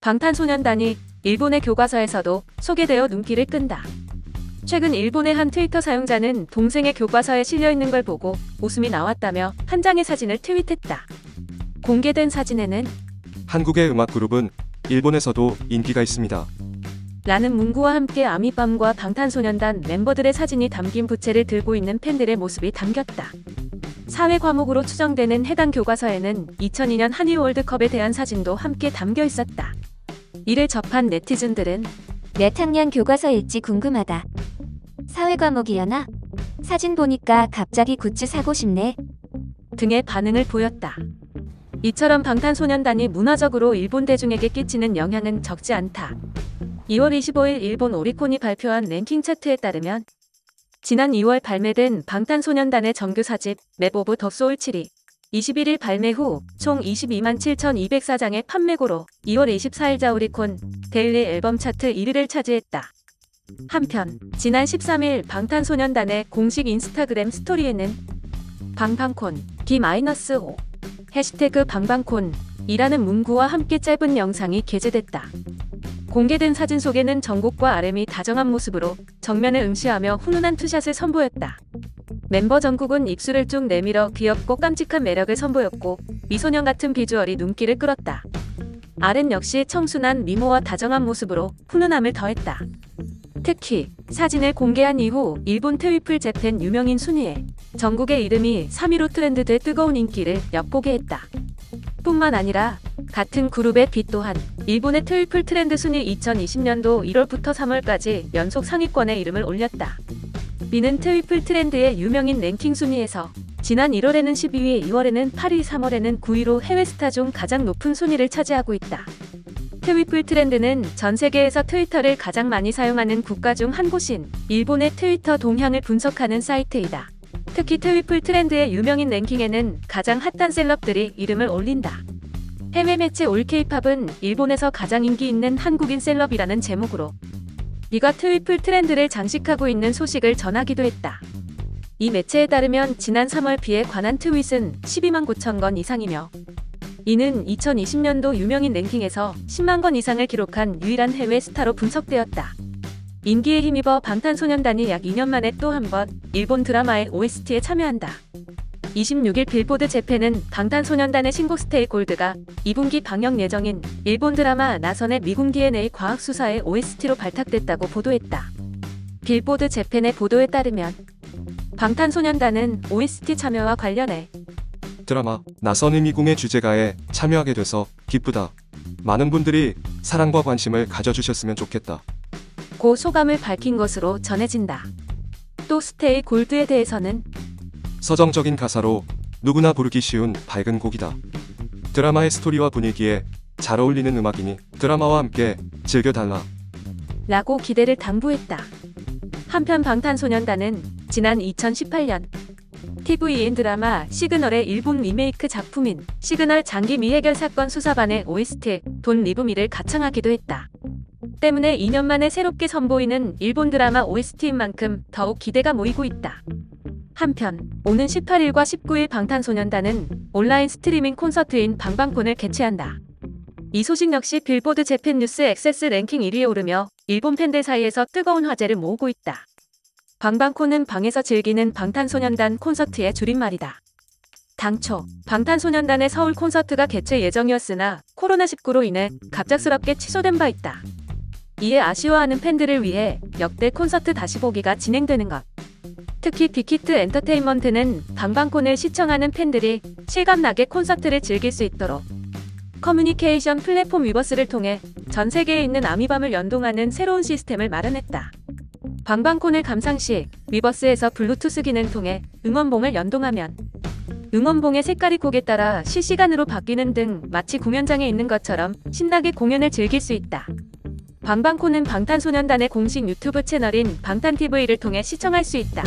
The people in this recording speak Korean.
방탄소년단이 일본의 교과서에서도 소개되어 눈길을 끈다. 최근 일본의 한 트위터 사용자는 동생의 교과서에 실려있는 걸 보고 웃음이 나왔다며 한 장의 사진을 트윗했다. 공개된 사진에는 한국의 음악 그룹은 일본에서도 인기가 있습니다. 라는 문구와 함께 아미밤과 방탄소년단 멤버들의 사진이 담긴 부채를 들고 있는 팬들의 모습이 담겼다. 사회 과목으로 추정되는 해당 교과서에는 2002년 한일 월드컵에 대한 사진도 함께 담겨 있었다. 이를 접한 네티즌들은 몇 학년 교과서일지 궁금하다. 사회 과목이려나? 사진 보니까 갑자기 굿즈 사고 싶네. 등의 반응을 보였다. 이처럼 방탄소년단이 문화적으로 일본 대중에게 끼치는 영향은 적지 않다. 2월 25일 일본 오리콘이 발표한 랭킹 차트에 따르면 지난 2월 발매된 방탄소년단의 정규 4집 맵 오브 더 소울 7이 21일 발매 후 총 22만 7,204장의 판매고로 2월 24일자 오리콘 데일리 앨범 차트 1위를 차지했다. 한편 지난 13일 방탄소년단의 공식 인스타그램 스토리에는 방방콘 D-5 해시태그 방방콘 이라는 문구와 함께 짧은 영상이 게재됐다. 공개된 사진 속에는 정국과 RM이 다정한 모습으로 정면을 응시하며 훈훈한 투샷을 선보였다. 멤버 정국은 입술을 쭉 내밀어 귀엽고 깜찍한 매력을 선보였고 미소년 같은 비주얼이 눈길을 끌었다. RM 역시 청순한 미모와 다정한 모습으로 훈훈함을 더했다. 특히 사진을 공개한 이후 일본 트위플 재팬 유명인 순위에 정국의 이름이 3위로 트렌드돼 뜨거운 인기를 엿보게 했다. 뿐만 아니라 같은 그룹의 B 또한 일본의 트위플 트렌드 순위 2020년도 1월부터 3월까지 연속 상위권에 이름을 올렸다. B는 트위플 트렌드의 유명인 랭킹 순위에서 지난 1월에는 12위, 2월에는 8위, 3월에는 9위로 해외 스타 중 가장 높은 순위를 차지하고 있다. 트위플 트렌드는 전 세계에서 트위터를 가장 많이 사용하는 국가 중 한 곳인 일본의 트위터 동향을 분석하는 사이트이다. 특히 트위플 트렌드의 유명인 랭킹에는 가장 핫한 셀럽들이 이름을 올린다. 해외 매체 올 K-팝은 일본에서 가장 인기 있는 한국인 셀럽이라는 제목으로 B가 트위플 트렌드를 장식하고 있는 소식을 전하기도 했다. 이 매체에 따르면 지난 3월 B에 관한 트윗은 12만 9천 건 이상이며 이는 2020년도 유명인 랭킹에서 10만 건 이상을 기록한 유일한 해외 스타로 분석되었다. 인기에 힘입어 방탄소년단이 약 2년 만에 또 한 번 일본 드라마의 OST에 참여한다. 26일 빌보드 재팬은 방탄소년단의 신곡 스테이 골드가 2분기 방영 예정인 일본 드라마 나선의 미궁 DNA 과학수사의 OST로 발탁됐다고 보도했다. 빌보드 재팬의 보도에 따르면 방탄소년단은 OST 참여와 관련해 드라마 나선의 미궁의 주제가에 참여하게 돼서 기쁘다. 많은 분들이 사랑과 관심을 가져주셨으면 좋겠다. 고 소감을 밝힌 것으로 전해진다. 또 스테이 골드에 대해서는 서정적인 가사로 누구나 부르기 쉬운 밝은 곡이다. 드라마의 스토리와 분위기에 잘 어울리는 음악이니 드라마와 함께 즐겨달라. 라고 기대를 당부했다. 한편 방탄소년단은 지난 2018년 TVN 드라마 시그널의 일본 리메이크 작품인 시그널 장기 미해결 사건 수사반의 OST 돈 리브미를 가창하기도 했다. 때문에 2년 만에 새롭게 선보이는 일본 드라마 OST인 만큼 더욱 기대가 모이고 있다. 한편 오는 18일과 19일 방탄소년단은 온라인 스트리밍 콘서트인 방방콘을 개최한다. 이 소식 역시 빌보드 재팬 뉴스 액세스 랭킹 1위에 오르며 일본 팬들 사이에서 뜨거운 화제를 모으고 있다. 방방콘은 방에서 즐기는 방탄소년단 콘서트의 줄임말이다. 당초 방탄소년단의 서울 콘서트가 개최 예정이었으나 코로나19로 인해 갑작스럽게 취소된 바 있다. 이에 아쉬워하는 팬들을 위해 역대 콘서트 다시 보기가 진행되는 것. 특히 빅히트 엔터테인먼트는 방방콘을 시청하는 팬들이 실감나게 콘서트를 즐길 수 있도록 커뮤니케이션 플랫폼 위버스를 통해 전 세계에 있는 아미밤을 연동하는 새로운 시스템을 마련했다. 방방콘을 감상 시 위버스에서 블루투스 기능 통해 응원봉을 연동하면 응원봉의 색깔이 곡에 따라 실시간으로 바뀌는 등 마치 공연장에 있는 것처럼 신나게 공연을 즐길 수 있다. 방방콘은 방탄소년단의 공식 유튜브 채널인 방탄TV를 통해 시청할 수 있다.